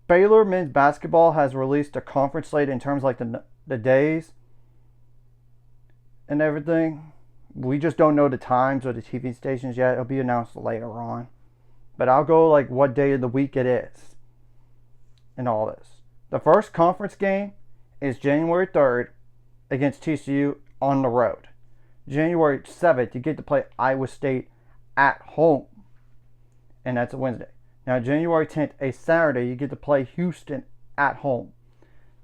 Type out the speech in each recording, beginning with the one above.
Baylor men's basketball has released a conference slate in terms of like the days and everything. We just don't know the times or the TV stations yet. It'll be announced later on. But I'll go like what day of the week it is and all this. The first conference game is January 3rd against TCU on the road. January 7th, you get to play Iowa State at home, and that's a Wednesday. Now, January 10th, a Saturday, you get to play Houston at home.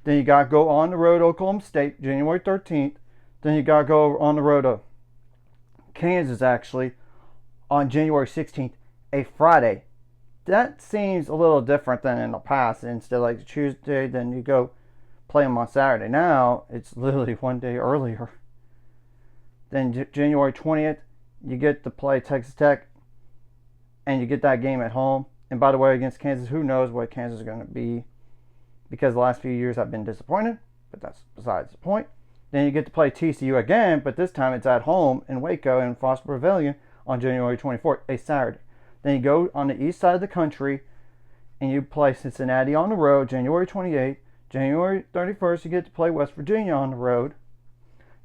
Then you got to go on the road to Oklahoma State, January 13th. Then you got to go on the road to Kansas, actually, on January 16th, a Friday. That seems a little different than in the past. Instead of like Tuesday, then you go play them on Saturday. Now, it's literally one day earlier. Then January 20th, you get to play Texas Tech, and you get that game at home. And by the way, against Kansas, who knows what Kansas is going to be, because the last few years I've been disappointed, but that's besides the point. Then you get to play TCU again, but this time it's at home in Waco in Foster Pavilion on January 24th, a Saturday. Then you go on the east side of the country, and you play Cincinnati on the road January 28th. January 31st, you get to play West Virginia on the road.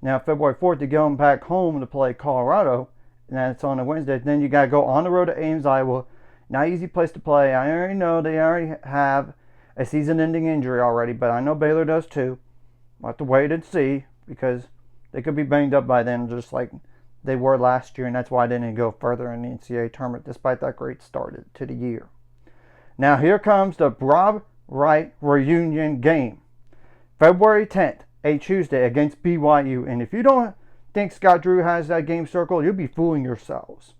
Now, February 4th, you go back home to play Colorado, and that's on a Wednesday. Then you got to go on the road to Ames, Iowa. Not easy place to play. I already know they already have a season-ending injury already, but I know Baylor does too. We'll have to wait and see, because they could be banged up by then, just like they were last year, and that's why they didn't go further in the NCAA tournament, despite that great start to the year. Now, here comes the Rob Wright reunion game. February 10th, a Tuesday, against BYU. And if you don't think Scott Drew has that game circled, you'll be fooling yourselves.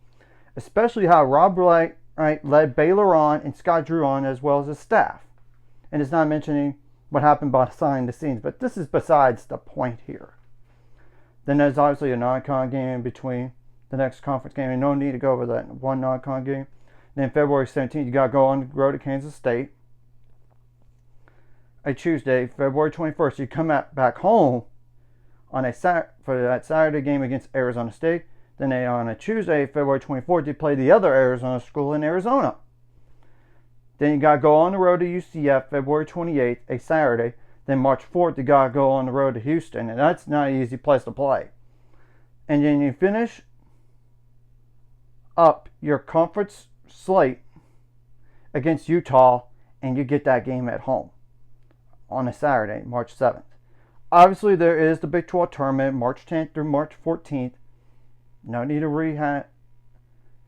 Especially how Rob Wright led Baylor on and Scott Drew on, as well as his staff. And it's not mentioning what happened behind the scenes, but this is besides the point here. Then there's obviously a non-con game in between the next conference game, and no need to go over that one non-con game. Then February 17th, you got to go on the road to Kansas State. A Tuesday, February 21st, you come back home on for that Saturday game against Arizona State. Then on a Tuesday, February 24th, you play the other Arizona school in Arizona. Then you got to go on the road to UCF, February 28th, a Saturday. Then March 4th, you got to go on the road to Houston, and that's not an easy place to play. And then you finish up your conference slate against Utah, and you get that game at home on a Saturday, March 7th. Obviously, there is the Big 12 tournament, March 10th through March 14th. No need to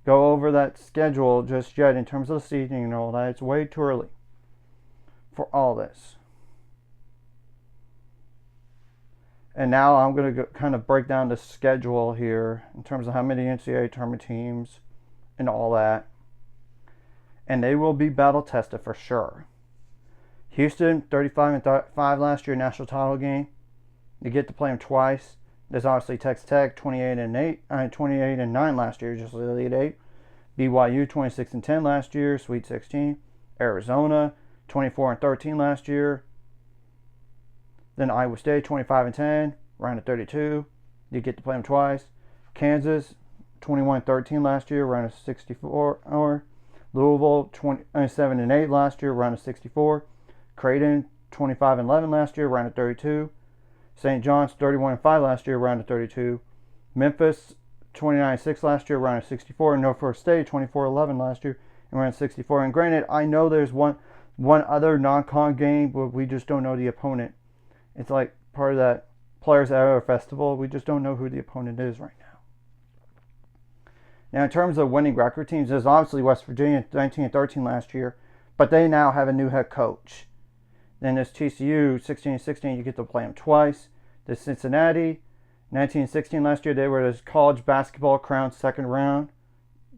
go over that schedule just yet in terms of the seeding and all that. It's way too early for all this. And now I'm going to kind of break down the schedule here in terms of how many NCAA tournament teams and all that. And they will be battle tested for sure. Houston, 35-5 last year, national title game. You get to play them twice. There's obviously Texas Tech, 28-9 last year, just the Elite 8. BYU, 26-10 last year, Sweet 16. Arizona, 24-13 last year. Then Iowa State, 25-10, round of 32. You get to play them twice. Kansas, 21-13 last year, round of 64. Louisville, 27-8 last year, round of 64. Creighton, 25-11 last year, round of 32. St. John's, 31-5 last year, round of 32. Memphis, 29-6 last year, round of 64. And Norfolk State, 24-11 last year, and round of 64. And granted, I know there's one other non-con game, but we just don't know the opponent. It's like part of that Players Era Festival. We just don't know who the opponent is right now. Now, in terms of winning record teams, there's obviously West Virginia, 19-13 last year, but they now have a new head coach. Then there's TCU, 16-16, you get to play them twice. There's Cincinnati, 19-16 last year, they were the college basketball crown second round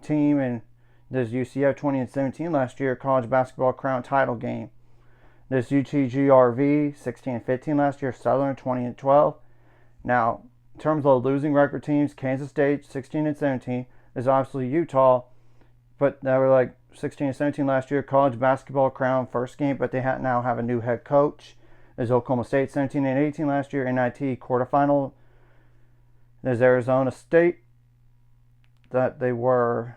team. And there's UCF, 20-17 last year, college basketball crown title game. There's UTGRV, 16-15 last year, Southern, 20-12. Now, in terms of losing record teams, Kansas State, 16-17. There's obviously Utah, but they were like 16-17 last year, college basketball crown first game, but they now have a new head coach. There's Oklahoma State, 17-18 last year, NIT quarterfinal. There's Arizona State, that they were,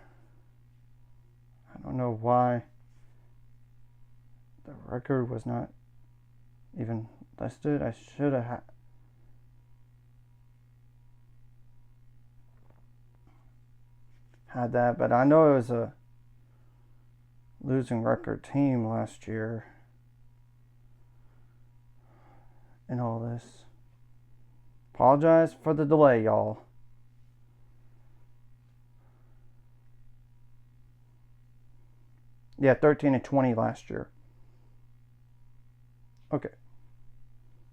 I don't know why The record was not even listed. I should have had that, but I know it was a losing record team last year and all this. Apologize for the delay, y'all. Yeah, 13-20 last year. Okay.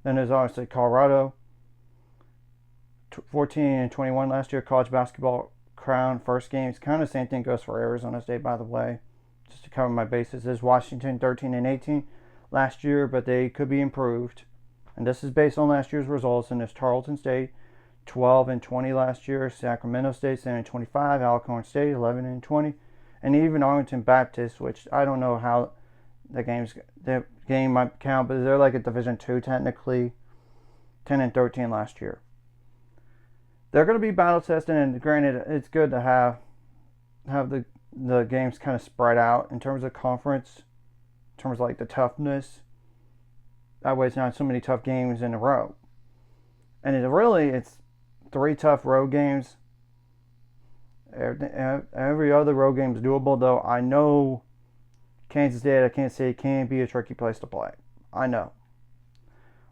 Then there's obviously Colorado. 14-21 last year. College basketball crown first games. Kind of same thing goes for Arizona State, by the way. Just to cover my bases. There's Washington 13-18 last year, but they could be improved. And this is based on last year's results. And there's Tarleton State 12-20 last year. Sacramento State 7-25. Alcorn State 11-20. And even Arlington Baptist, which I don't know how the game might count, but they're like a Division II technically, 10-13 last year. They're going to be battle tested, and granted, it's good to have the games kind of spread out in terms of conference, in terms of like the toughness. That way, it's not so many tough games in a row. And it's 3 tough road games. Every other road game is doable, though. I know Kansas State, I can't say it can be a tricky place to play. I know.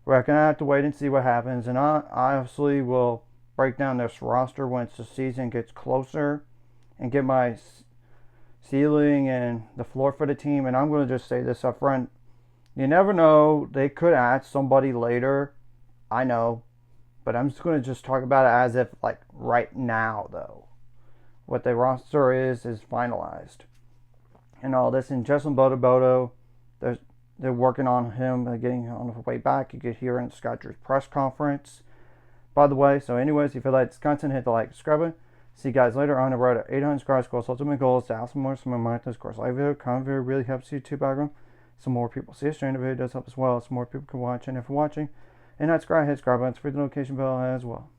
We're going to have to wait and see what happens, and I obviously will break down this roster once the season gets closer and get my ceiling and the floor for the team. And I'm going to just say this up front. You never know. They could add somebody later. I know. But I'm just going to just talk about it as if, like, right now, though. What the roster is finalized. And all this. And Justin Bodo, they're working on him, getting on the way back. You could hear in Scott Drew's press conference, by the way. So anyways, if you like this content, hit the like, subscribe button. See you guys later on the road to 800 subscribers. Of course, ultimate goal is to have some more monitors. Of course, live video, comment video really helps YouTube algorithm. Some more people see us. Stream the video does help as well. Some more people can watch. And if you're watching and not subscribe, hit subscribe button for the notification bell as well.